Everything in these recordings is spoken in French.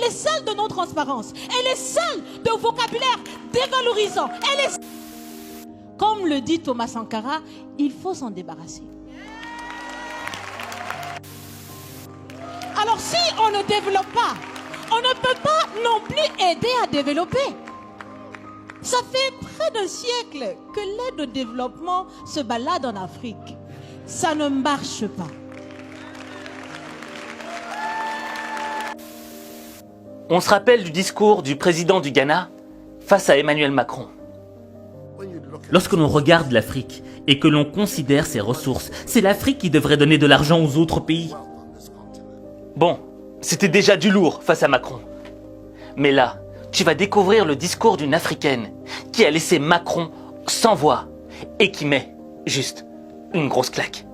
Elle est celle de non-transparence. Elle est celle de vocabulaire dévalorisant. Elle est... Comme le dit Thomas Sankara, il faut s'en débarrasser. Alors si on ne développe pas, on ne peut pas non plus aider à développer. Ça fait près d'un siècle que l'aide au développement se balade en Afrique. Ça ne marche pas. On se rappelle du discours du président du Ghana face à Emmanuel Macron. Lorsque l'on regarde l'Afrique et que l'on considère ses ressources, c'est l'Afrique qui devrait donner de l'argent aux autres pays. Bon, c'était déjà du lourd face à Macron. Mais là, tu vas découvrir le discours d'une Africaine qui a laissé Macron sans voix et qui met juste une grosse claque.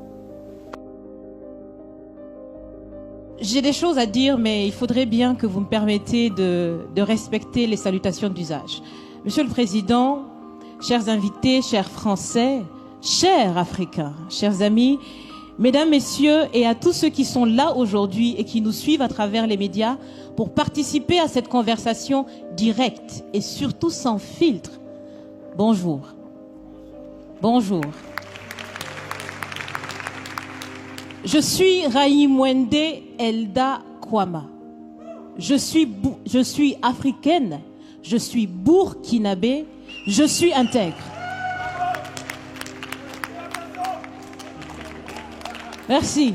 J'ai des choses à dire, mais il faudrait bien que vous me permettiez de respecter les salutations d'usage. Monsieur le Président, chers invités, chers Français, chers Africains, chers amis, Mesdames, Messieurs, et à tous ceux qui sont là aujourd'hui et qui nous suivent à travers les médias pour participer à cette conversation directe et surtout sans filtre. Bonjour. Bonjour. Je suis Raïmwende Elda Kwama. Je suis africaine, je suis burkinabé, je suis intègre. Merci.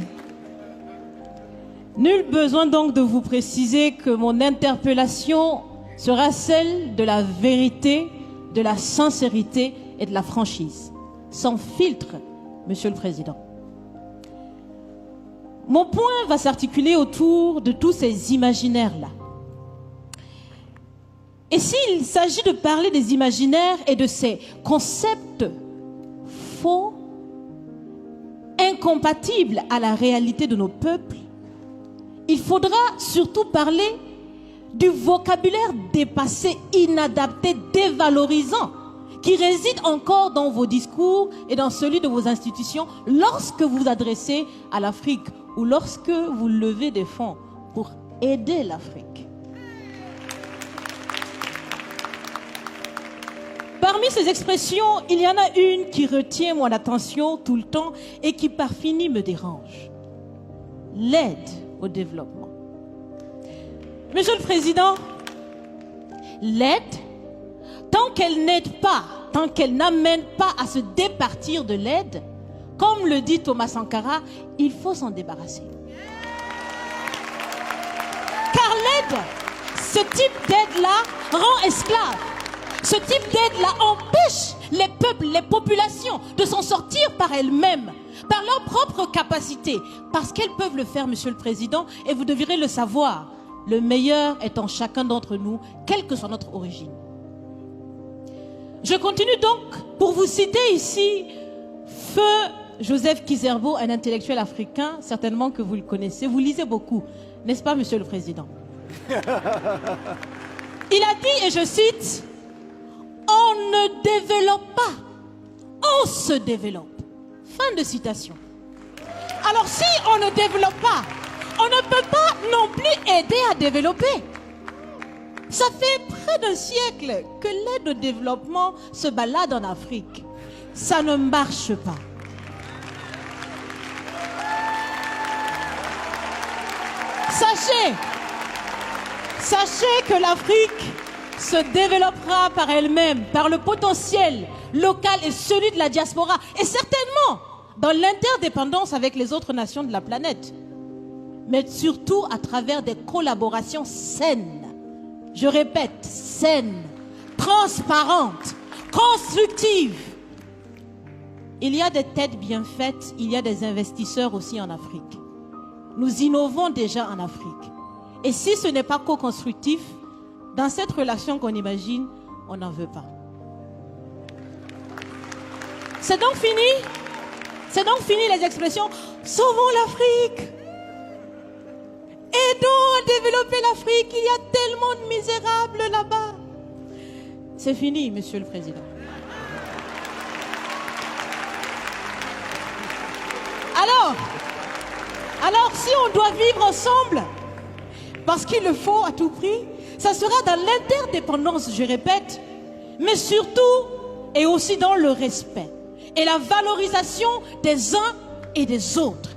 Nul besoin donc de vous préciser que mon interpellation sera celle de la vérité, de la sincérité et de la franchise. Sans filtre, Monsieur le Président. Mon point va s'articuler autour de tous ces imaginaires-là. Et s'il s'agit de parler des imaginaires et de ces concepts faux, incompatibles à la réalité de nos peuples, il faudra surtout parler du vocabulaire dépassé, inadapté, dévalorisant, qui réside encore dans vos discours et dans celui de vos institutions lorsque vous vous adressez à l'Afrique ou lorsque vous levez des fonds pour aider l'Afrique. Parmi ces expressions, il y en a une qui retient mon attention tout le temps et qui par fini me dérange. L'aide au développement. Monsieur le Président, l'aide, tant qu'elle n'aide pas, tant qu'elle n'amène pas à se départir de l'aide, comme le dit Thomas Sankara, il faut s'en débarrasser. Car l'aide, ce type d'aide-là rend esclave. Ce type d'aide-là empêche les peuples, les populations de s'en sortir par elles-mêmes, par leur propre capacité, parce qu'elles peuvent le faire, Monsieur le Président, et vous devrez le savoir. Le meilleur est en chacun d'entre nous, quelle que soit notre origine. Je continue donc pour vous citer ici Feu Joseph Kizerbo, un intellectuel africain, certainement que vous le connaissez. Vous lisez beaucoup, n'est-ce pas, Monsieur le Président? Il a dit, et je cite, « On ne développe pas, on se développe. » Fin de citation. Alors si on ne développe pas, on ne peut pas non plus aider à développer. Ça fait près d'un siècle que l'aide au développement se balade en Afrique. Ça ne marche pas. Sachez que l'Afrique se développera par elle-même, par le potentiel local et celui de la diaspora, et certainement dans l'interdépendance avec les autres nations de la planète, mais surtout à travers des collaborations saines. Je répète, saines, transparentes, constructives. Il y a des têtes bien faites, il y a des investisseurs aussi en Afrique. Nous innovons déjà en Afrique. Et si ce n'est pas co-constructif, dans cette relation qu'on imagine, on n'en veut pas. C'est donc fini. C'est donc fini les expressions « Sauvons l'Afrique ». Aidons à développer l'Afrique, il y a tellement de misérables là-bas. C'est fini, Monsieur le Président. Alors, si on doit vivre ensemble, parce qu'il le faut à tout prix. Ça sera dans l'interdépendance, je répète, mais surtout et aussi dans le respect et la valorisation des uns et des autres.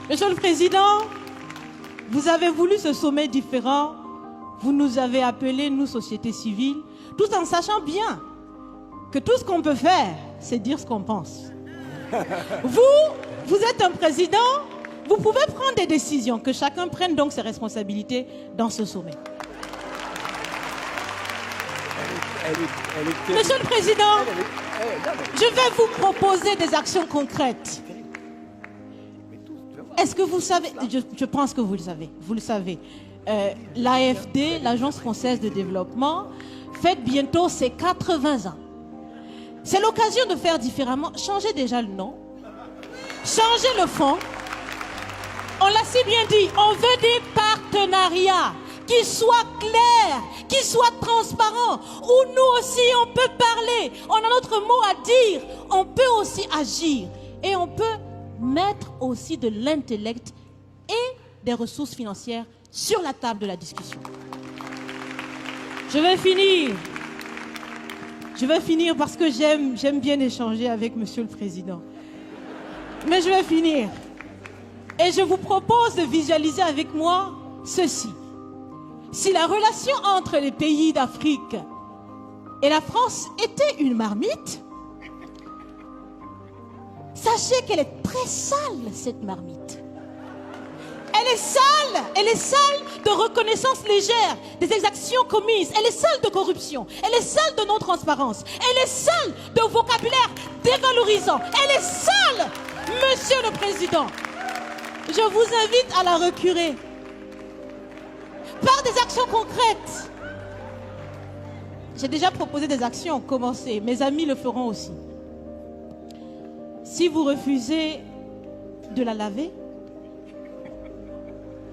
Monsieur le Président, vous avez voulu ce sommet différent. Vous nous avez appelés, nous, société civile, tout en sachant bien que tout ce qu'on peut faire, c'est dire ce qu'on pense. Vous êtes un président, vous pouvez prendre des décisions, que chacun prenne donc ses responsabilités dans ce sommet. Monsieur le Président, je vais vous proposer des actions concrètes. Est-ce que vous savez, je pense que vous le savez, l'AFD, l'Agence française de développement, fête bientôt ses 80 ans. C'est l'occasion de faire différemment. Changez déjà le nom, changez le fond. On l'a si bien dit, on veut des partenariats qui soient clairs, qui soient transparents, où nous aussi on peut parler, on a notre mot à dire, on peut aussi agir et on peut mettre aussi de l'intellect et des ressources financières sur la table de la discussion. Je vais finir parce que j'aime bien échanger avec Monsieur le Président. Mais je vais finir. Et je vous propose de visualiser avec moi ceci. Si la relation entre les pays d'Afrique et la France était une marmite, sachez qu'elle est très sale, cette marmite. Elle est sale de reconnaissance légère des exactions commises. Elle est sale de corruption. Elle est sale de non-transparence. Elle est sale de vocabulaire dévalorisant. Elle est sale, Monsieur le Président. Je vous invite à la recurer par des actions concrètes. J'ai déjà proposé des actions, commencez. Mes amis le feront aussi. Si vous refusez de la laver,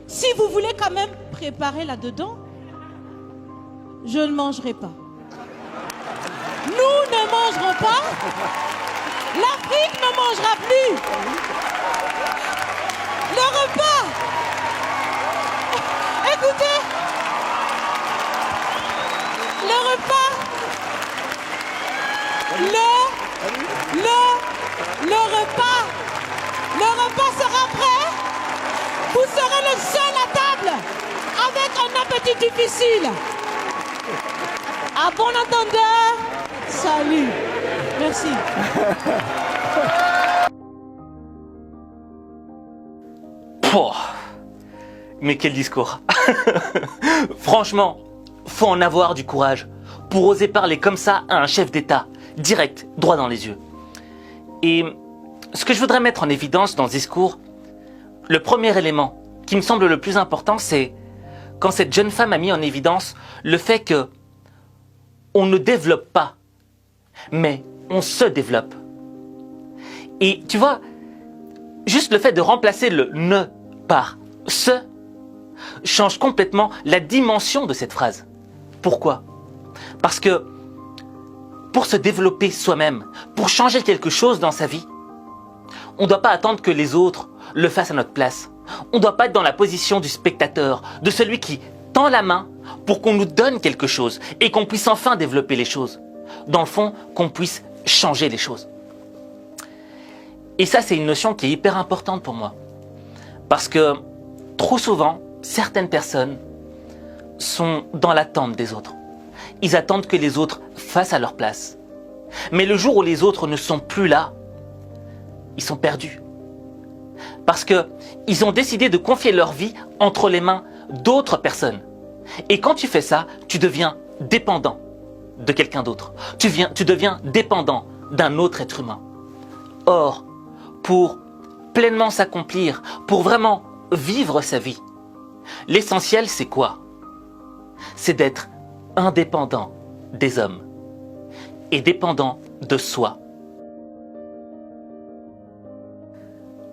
si vous voulez quand même préparer là-dedans, je ne mangerai pas. Nous ne mangerons pas. L'Afrique ne mangera plus. Le repas. Écoutez. Le repas. Le repas sera prêt. Vous serez le seul à table avec un appétit difficile. À bon entendeur, salut. Merci. Pouah. Mais quel discours. Franchement, faut en avoir du courage pour oser parler comme ça à un chef d'État, direct, droit dans les yeux. Et ce que je voudrais mettre en évidence dans ce discours, le premier élément qui me semble le plus important, c'est quand cette jeune femme a mis en évidence le fait que on ne développe pas, mais on se développe. Et tu vois, juste le fait de remplacer le ne par se change complètement la dimension de cette phrase. Pourquoi ? Parce que pour se développer soi-même, pour changer quelque chose dans sa vie, on ne doit pas attendre que les autres le fassent à notre place. On ne doit pas être dans la position du spectateur, de celui qui tend la main pour qu'on nous donne quelque chose et qu'on puisse enfin développer les choses. Dans le fond, qu'on puisse changer les choses. Et ça, c'est une notion qui est hyper importante pour moi. Parce que trop souvent, certaines personnes sont dans l'attente des autres. Ils attendent que les autres fassent à leur place. Mais le jour où les autres ne sont plus là, ils sont perdus. Parce que ils ont décidé de confier leur vie entre les mains d'autres personnes. Et quand tu fais ça, tu deviens dépendant de quelqu'un d'autre. Tu deviens dépendant d'un autre être humain. Or, pour pleinement s'accomplir, pour vraiment vivre sa vie, l'essentiel c'est quoi ? C'est d'être indépendant des hommes et dépendant de soi.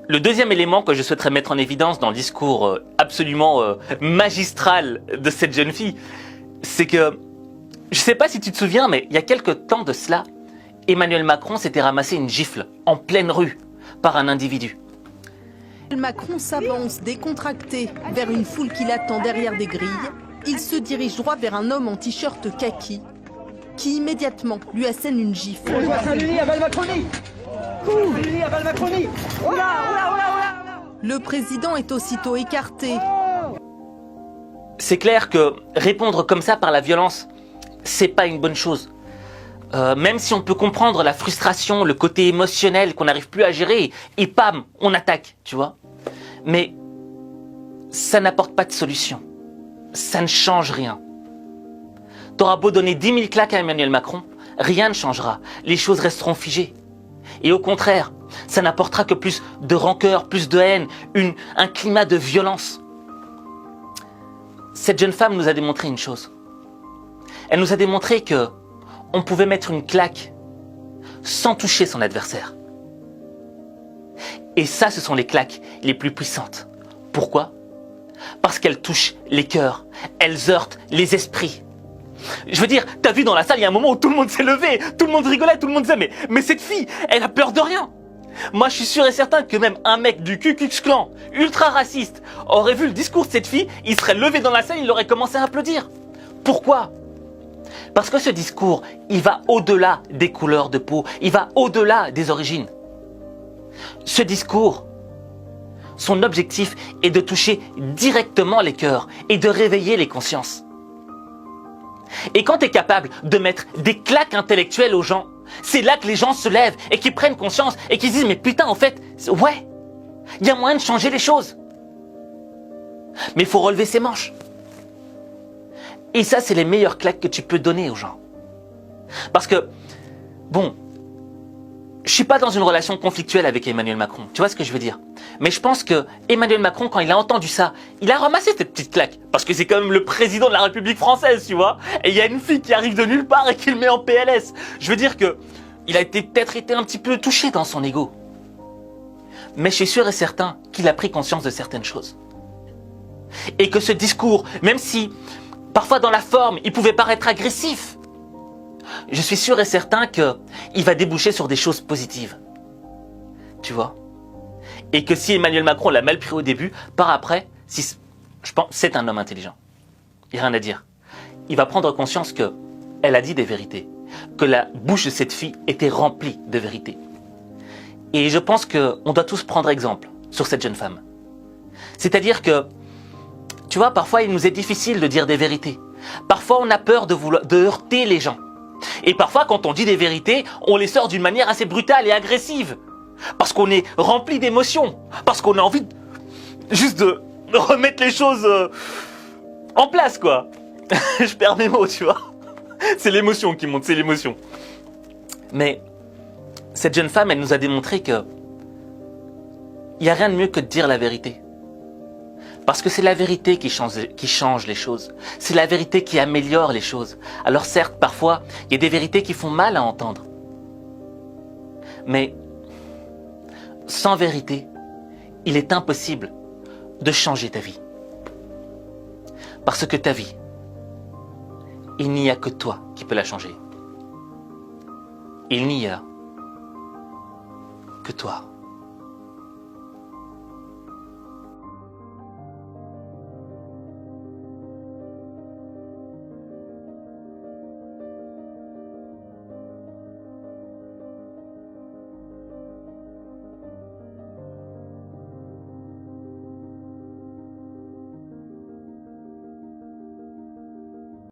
Le deuxième élément que je souhaiterais mettre en évidence dans le discours absolument magistral de cette jeune fille, c'est que, je ne sais pas si tu te souviens, mais il y a quelque temps de cela, Emmanuel Macron s'était ramassé une gifle en pleine rue par un individu. Macron s'avance décontracté vers une foule qui l'attend derrière des grilles. Il se dirige droit vers un homme en t-shirt kaki qui immédiatement lui assène une gifle. Le président est aussitôt écarté. C'est clair que répondre comme ça par la violence, c'est pas une bonne chose. Même si on peut comprendre la frustration, le côté émotionnel qu'on n'arrive plus à gérer, et pam, on attaque, tu vois. Mais ça n'apporte pas de solution. Ça ne change rien. T'auras beau donner 10 000 claques à Emmanuel Macron, rien ne changera. Les choses resteront figées. Et au contraire, ça n'apportera que plus de rancœur, plus de haine, un climat de violence. Cette jeune femme nous a démontré une chose. Elle nous a démontré que on pouvait mettre une claque sans toucher son adversaire. Et ça, ce sont les claques les plus puissantes. Pourquoi ? Parce qu'elles touchent les cœurs, elles heurtent les esprits. Je veux dire, t'as vu dans la salle, il y a un moment où tout le monde s'est levé, tout le monde rigolait, tout le monde disait mais cette fille, elle a peur de rien. Moi, je suis sûr et certain que même un mec du Ku Klux Klan, ultra raciste, aurait vu le discours de cette fille, il serait levé dans la salle, il aurait commencé à applaudir. Pourquoi ? Parce que ce discours, il va au-delà des couleurs de peau, il va au-delà des origines. Ce discours, son objectif est de toucher directement les cœurs et de réveiller les consciences. Et quand tu es capable de mettre des claques intellectuelles aux gens, c'est là que les gens se lèvent et qu'ils prennent conscience et qu'ils se disent « Mais putain, en fait, ouais, il y a moyen de changer les choses. » Mais il faut relever ses manches. Et ça, c'est les meilleures claques que tu peux donner aux gens. Parce que, bon, je suis pas dans une relation conflictuelle avec Emmanuel Macron, tu vois ce que je veux dire. Mais je pense que Emmanuel Macron, quand il a entendu ça, il a ramassé cette petite claque. Parce que c'est quand même le président de la République française, tu vois. Et il y a une fille qui arrive de nulle part et qui le met en PLS. Je veux dire que il a peut-être été un petit peu touché dans son ego. Mais je suis sûr et certain qu'il a pris conscience de certaines choses. Et que ce discours, même si parfois dans la forme, il pouvait paraître agressif, je suis sûr et certain qu'il va déboucher sur des choses positives. Tu vois ? Et que si Emmanuel Macron l'a mal pris au début, par après, je pense c'est un homme intelligent. Il n'y a rien à dire. Il va prendre conscience qu'elle a dit des vérités, que la bouche de cette fille était remplie de vérités. Et je pense qu'on doit tous prendre exemple sur cette jeune femme. C'est-à-dire que, tu vois, parfois il nous est difficile de dire des vérités. Parfois on a peur de heurter les gens. Et parfois, quand on dit des vérités, on les sort d'une manière assez brutale et agressive. Parce qu'on est rempli d'émotions. Parce qu'on a envie juste de remettre les choses en place, quoi. Je perds mes mots, tu vois. C'est l'émotion qui monte, c'est l'émotion. Mais cette jeune femme, elle nous a démontré que il n'y a rien de mieux que de dire la vérité. Parce que c'est la vérité qui change les choses. C'est la vérité qui améliore les choses. Alors certes, parfois, il y a des vérités qui font mal à entendre. Mais sans vérité, il est impossible de changer ta vie. Parce que ta vie, il n'y a que toi qui peux la changer. Il n'y a que toi.